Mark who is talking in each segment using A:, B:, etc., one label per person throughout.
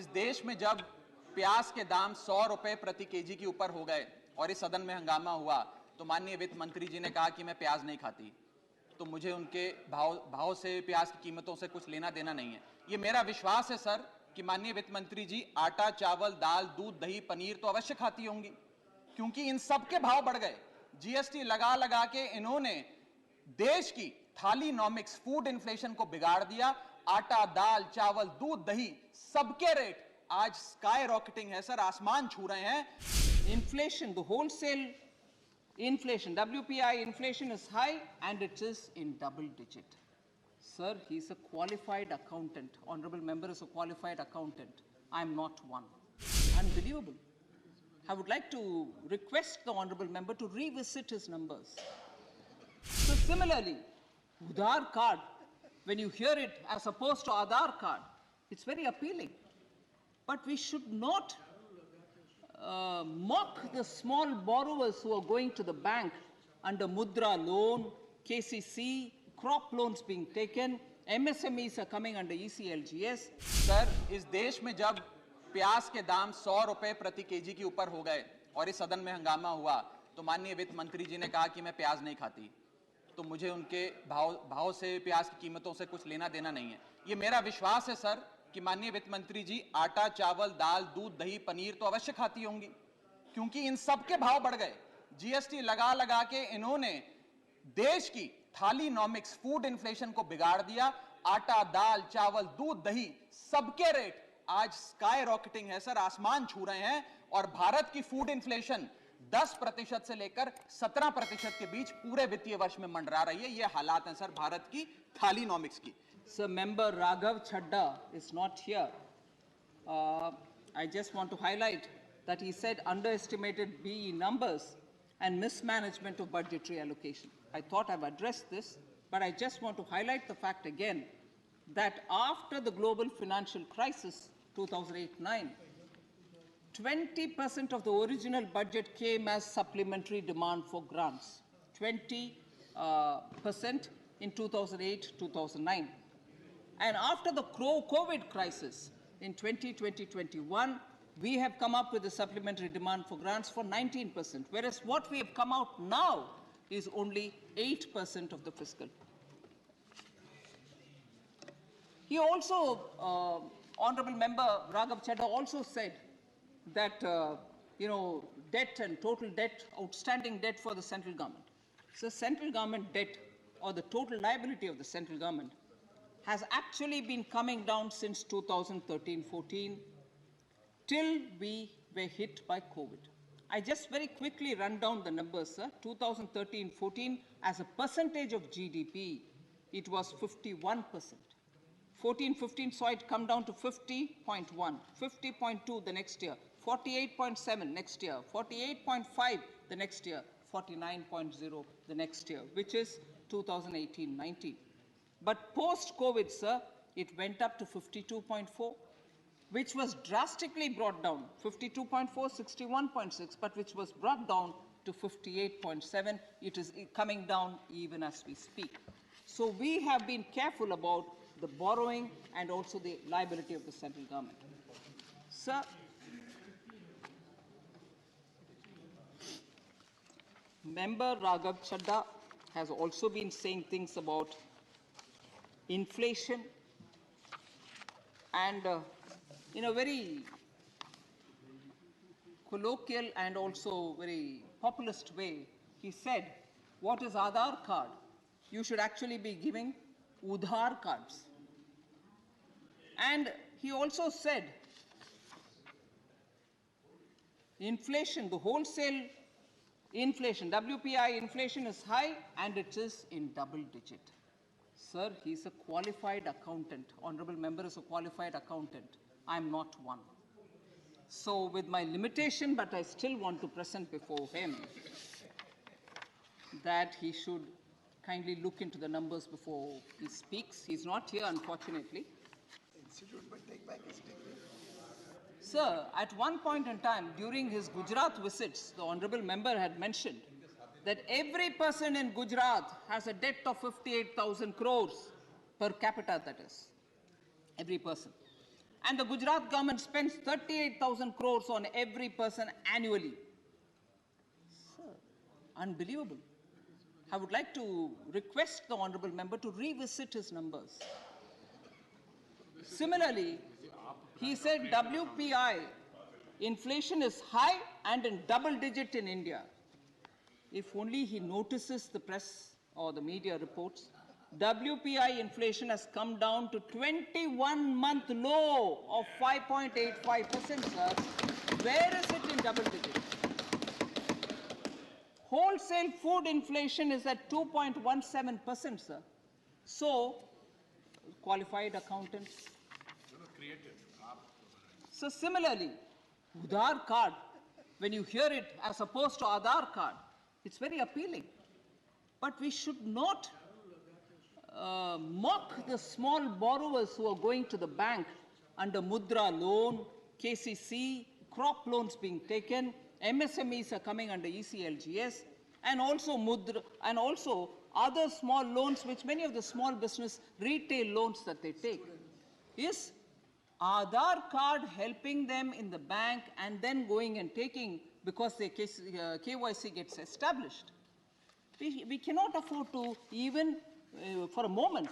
A: इस देश में जब प्याज के दाम 100 रुपए प्रति केजी के ऊपर हो गए और इस सदन में हंगामा हुआ तो माननीय वित्त मंत्री जी ने कहा कि मैं प्याज नहीं खाती, तो मुझे उनके भाव से, प्याज की कीमतों से कुछ लेना देना नहीं है। ये मेरा विश्वास है सर कि माननीय वित्त मंत्री जी आटा, चावल, दाल, दूध, दही, पनीर तो अवश्य खाती होंगी, क्योंकि इन सब के भाव बढ़ गए। जीएसटी लगा लगा के इन्होंने देश की थालीनॉमिक्स, फूड इन्फ्लेशन को बिगाड़ दिया। आटा, दाल, चावल, दूध, दही, सबके रेट आज स्काई रॉकेटिंग है सर, आसमान छू रहे हैं।
B: Inflation, the wholesale inflation, WPI inflation is high and it is in double digit. Sir, he is a qualified accountant. Honorable member is a qualified accountant. I am not one. Unbelievable. I would like to request the honorable member to revisit his numbers. So similarly, Udhar card, when you hear it as opposed to Aadhaar card, it's very appealing. But we should not mock the small borrowers who are going to the bank under Mudra loan, KCC, crop loans being taken, MSMEs are coming under ECLGS.
A: Sir, इस देश में जब प्याज के दाम 100 रुपए प्रति KG के ऊपर हो गए और इस सदन में हंगामा हुआ तो माननीय वित्त मंत्री जी ने कहा कि मैं प्याज नहीं खाती, तो मुझे उनके भाव से, प्याज की कीमतों से कुछ लेना देना नहीं है। ये मेरा विश्वास है सर कि माननीय वित्त मंत्री जी आटा, चावल, दाल, दूध, दही, पनीर तो अवश्य खाती होंगी, क्योंकि इन सब के भाव बढ़ गए। जीएसटी लगा लगा के इन्होंने देश की थालीनॉमिक्स, फूड इन्फ्लेशन को बिगाड़ दिया। आटा, दाल, चावल, दूध, दही, सबके रेट आज स्काई रॉकेटिंग है सर, आसमान छू रहे हैं। और भारत की फूड इन्फ्लेशन 10% से लेकर 17% के बीच पूरे वित्तीय वर्ष में मंडरा रही है। ये हालात हैं सर भारत की थालीनॉमिक्स की।
B: Sir, member Raghav Chadha is not here. I just want to highlight that he said underestimated BE numbers and mismanagement of budgetary allocation. I thought I've addressed this, but I just want to highlight the fact again that after the global financial crisis, 2008-9, 20% of the original budget came as supplementary demand for grants, 20% in 2008-2009. And after the COVID crisis in 2020-21, we have come up with a supplementary demand for grants for 19%, whereas what we have come out now is only 8% of the fiscal. He also, Honorable Member Raghav Chadha also said that, debt and total debt, outstanding debt for the central government. So central government debt or the total liability of the central government has actually been coming down since 2013-14 till we were hit by COVID. I just very quickly run down the numbers, sir. 2013-14, as a percentage of GDP, it was 51%. 14-15 saw it come down to 50.1, 50.2 the next year, 48.7 next year, 48.5 the next year, 49.0 the next year, which is 2018-19. But post-COVID, sir, it went up to 52.4, which was drastically brought down, 52.4, 61.6, but which was brought down to 58.7. It is coming down even as we speak. So we have been careful about the borrowing and also the liability of the central government. Sir, Member Raghav Chadha has also been saying things about inflation, and in a very colloquial and also very populist way, he said, what is Aadhaar card? You should actually be giving Udhar cards. And he also said, inflation, the wholesale inflation, WPI inflation is high and it is in double digit. Sir, he is a qualified accountant. Honorable member is a qualified accountant. I am not one. So with my limitation, but I still want to present before him that he should kindly look into the numbers before he speaks. He's not here, unfortunately. Sir, at one point in time during his Gujarat visits, the honorable member had mentioned that every person in Gujarat has a debt of 58,000 crores per capita, that is, every person. And the Gujarat government spends 38,000 crores on every person annually. Sir, unbelievable. I would like to request the honorable member to revisit his numbers. Similarly, he said WPI inflation is high and in double digit in India. If only he notices the press or the media reports, WPI inflation has come down to 21-month low of 5.85%, sir. Where is it in double digits? Wholesale food inflation is at 2.17%, sir. So, qualified accountants. So similarly, Udhar card, when you hear it as opposed to Aadhaar card, it's very appealing. But we should not mock the small borrowers who are going to the bank under Mudra loan, KCC, crop loans being taken, MSMEs are coming under ECLGS, and also Mudra, and also other small loans which many of the small business retail loans that they take. Is Aadhaar card helping them in the bank and then going and taking because their KYC gets established? We cannot afford to even for a moment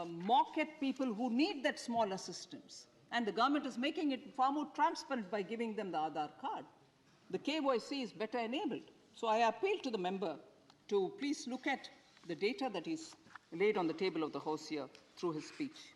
B: mock at people who need that small assistance. And the government is making it far more transparent by giving them the Aadhaar card. The KYC is better enabled. So I appeal to the member to please look at the data that is laid on the table of the House here through his speech.